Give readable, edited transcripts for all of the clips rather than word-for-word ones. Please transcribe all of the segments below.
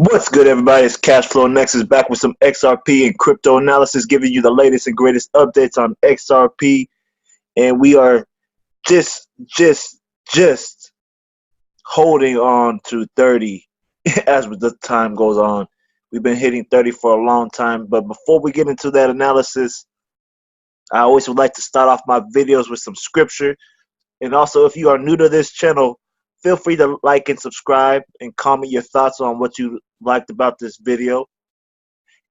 What's good, everybody? It's Cashflow Nexus back with some XRP and crypto analysis, giving you the latest and greatest updates on XRP. And we are just, just, just holding on to 30 as the time goes on. We've been hitting 30 for a long time. But before we get into that analysis, I always would like to start off my videos with some scripture. And also, if you are new to this channel, feel free to like and subscribe and comment your thoughts on what you liked about this video.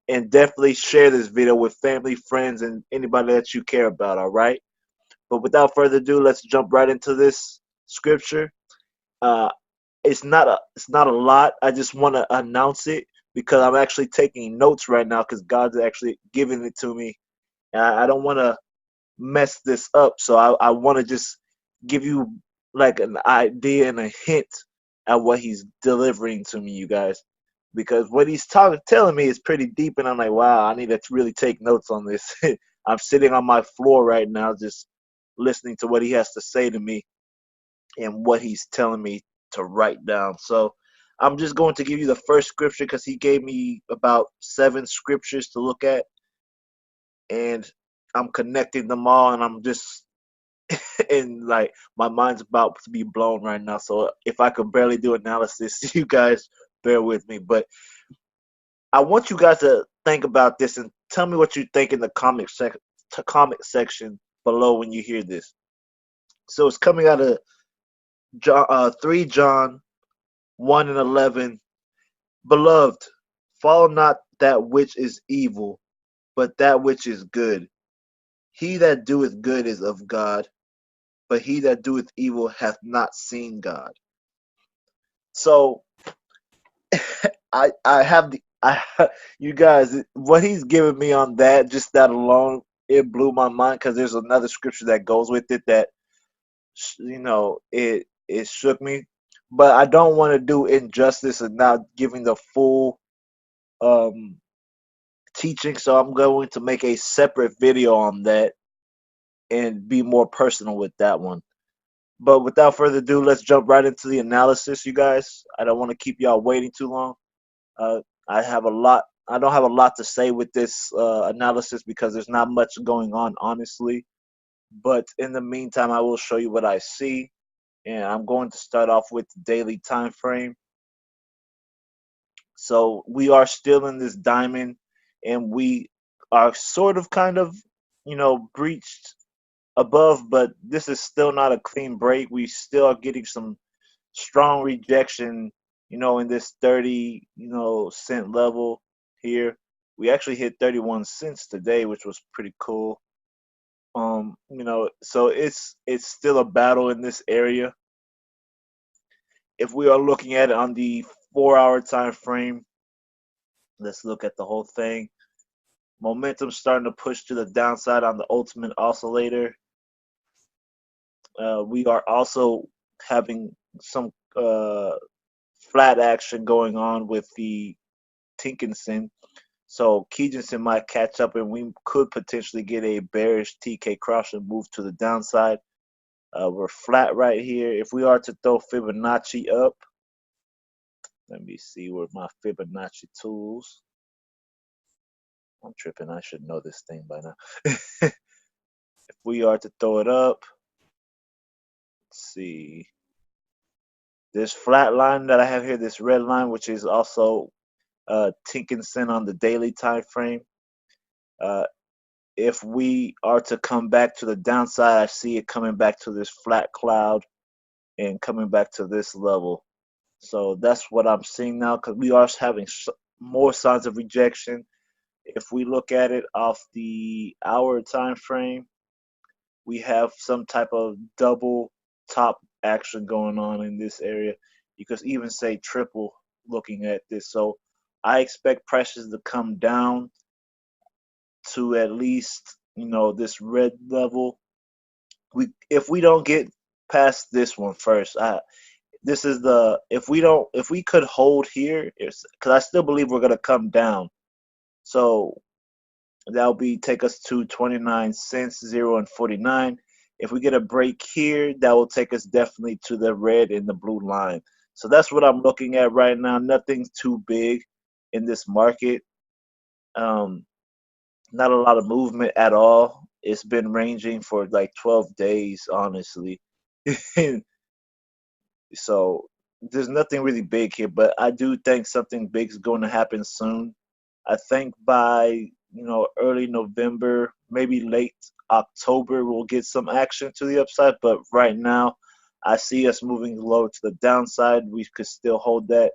And definitely share this video with family, friends, and anybody that you care about, all right? But without further ado, let's jump right into this scripture. Uh, it's not a lot. I just want to announce it because I'm actually taking notes right now because God's actually giving it to me. And I don't want to mess this up. So I want to just give you like an idea and a hint at what he's delivering to me, you guys. Because what he's telling me is pretty deep, and I'm like, wow, I need to really take notes on this. I'm sitting on my floor right now just listening to what he has to say to me and what he's telling me to write down. So I'm just going to give you the first scripture because he gave me about 7 scriptures to look at, and I'm connecting them all, and I'm just and like my mind's about to be blown right now. So if I could barely do analysis, you guys bear with me. But I want you guys to think about this and tell me what you think in the comment section below when you hear this. So it's coming out of 3 John 1 and 11. Beloved, follow not that which is evil, but that which is good. He that doeth good is of God, but he that doeth evil hath not seen God. So I have the you guys, what he's giving me on that, just that alone, it blew my mind because there's another scripture that goes with it that it shook me. But I don't want to do injustice and not giving the full um teaching, so I'm going to make a separate video on that and be more personal with that one. But without further ado, let's jump right into the analysis, you guys. I don't want to keep y'all waiting too long. Uh, I have a lot. I don't have a lot to say with this analysis because there's not much going on, honestly. But in the meantime, I will show you what I see, and I'm going to start off with the daily time frame. So we are still in this diamond, and we are sort of kind of, breached above, but this is still not a clean break. We still are getting some strong rejection, in this 30, cent level here. We actually hit 31 cents today, which was pretty cool. So it's still a battle in this area. If we are looking at it on the 4-hour time frame, let's look at the whole thing. Momentum starting to push to the downside on the ultimate oscillator. We are also having some flat action going on with the Tinkinson. So Kijinson might catch up, and we could potentially get a bearish TK cross and move to the downside. We're flat right here. If we are to throw Fibonacci up, let me see where my Fibonacci tools. I'm tripping. I should know this thing by now. If we are to throw it up, let's see. This flat line that I have here, this red line, which is also Tinkinson on the daily time frame. If we are to come back to the downside, I see it coming back to this flat cloud and coming back to this level. So that's what I'm seeing now because we are having more signs of rejection. If we look at it off the hour time frame, we have some type of double top action going on in this area. You could even say triple looking at this. So I expect prices to come down to at least, this red level. If we don't get past this one first, this is the if we could hold here, because I still believe we're gonna come down. So that'll take us to 29 cents, 0 and 49. If we get a break here, that will take us definitely to the red and the blue line. So that's what I'm looking at right now. Nothing's too big in this market. Um, Not a lot of movement at all. It's been ranging for like 12 days, honestly. So there's nothing really big here, but I do think something big is going to happen soon. I think by, early November, maybe late October, we'll get some action to the upside. But right now, I see us moving low to the downside. We could still hold that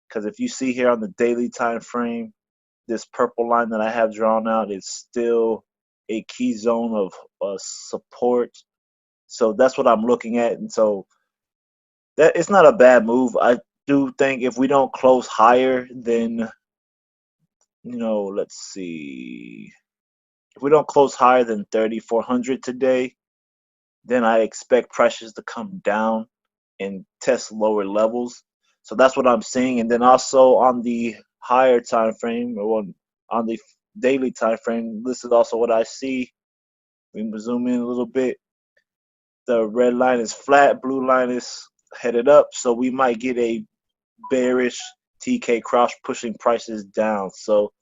because if you see here on the daily time frame, this purple line that I have drawn out is still a key zone of support. So that's what I'm looking at, and so that it's not a bad move. I do think if we don't close higher than, let's see, if we don't close higher than 3,400 today, then I expect prices to come down and test lower levels. So that's what I'm seeing. And then also on the higher time frame, or on the daily time frame, this is also what I see. We can zoom in a little bit. The red line is flat, blue line is headed up. So we might get a bearish TK cross pushing prices down. So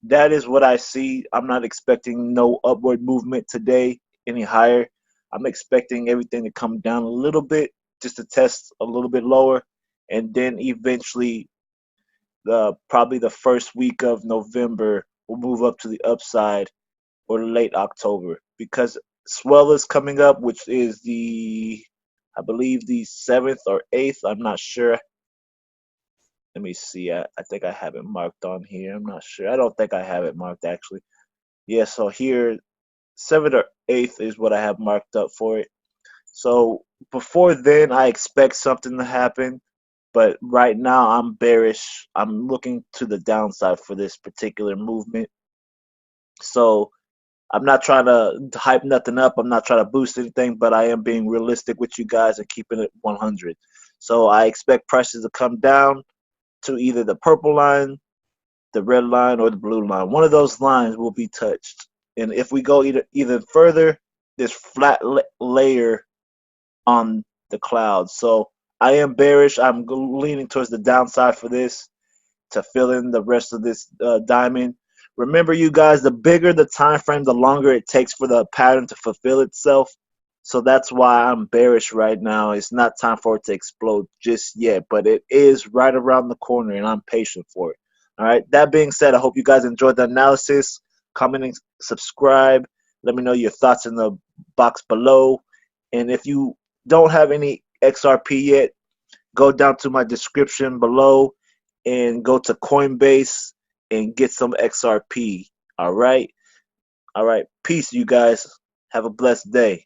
that is what I see. I'm not expecting no upward movement today any higher. I'm expecting everything to come down a little bit just to test a little bit lower, and then eventually probably the first week of November will move up to the upside, or late October, because swell is coming up, which is I believe the 7th or 8th. I'm not sure. Let me see. I think I have it marked on here. I'm not sure. I don't think I have it marked actually. Yeah, so here 7th or 8th is what I have marked up for it. So before then, I expect something to happen, but right now I'm bearish. I'm looking to the downside for this particular movement. So I'm not trying to hype nothing up. I'm not trying to boost anything, but I am being realistic with you guys and keeping it 100. So I expect prices to come down to either the purple line, the red line, or the blue line. One of those lines will be touched. And if we go either further, this flat layer on the clouds. So I am bearish. I'm leaning towards the downside for this to fill in the rest of this diamond. Remember, you guys, the bigger the time frame, the longer it takes for the pattern to fulfill itself. So that's why I'm bearish right now. It's not time for it to explode just yet, but it is right around the corner, and I'm patient for it. All right. That being said, I hope you guys enjoyed the analysis. Comment and subscribe. Let me know your thoughts in the box below. And if you don't have any XRP yet, go down to my description below and go to Coinbase and get some XRP. All right. All right. Peace, you guys. Have a blessed day.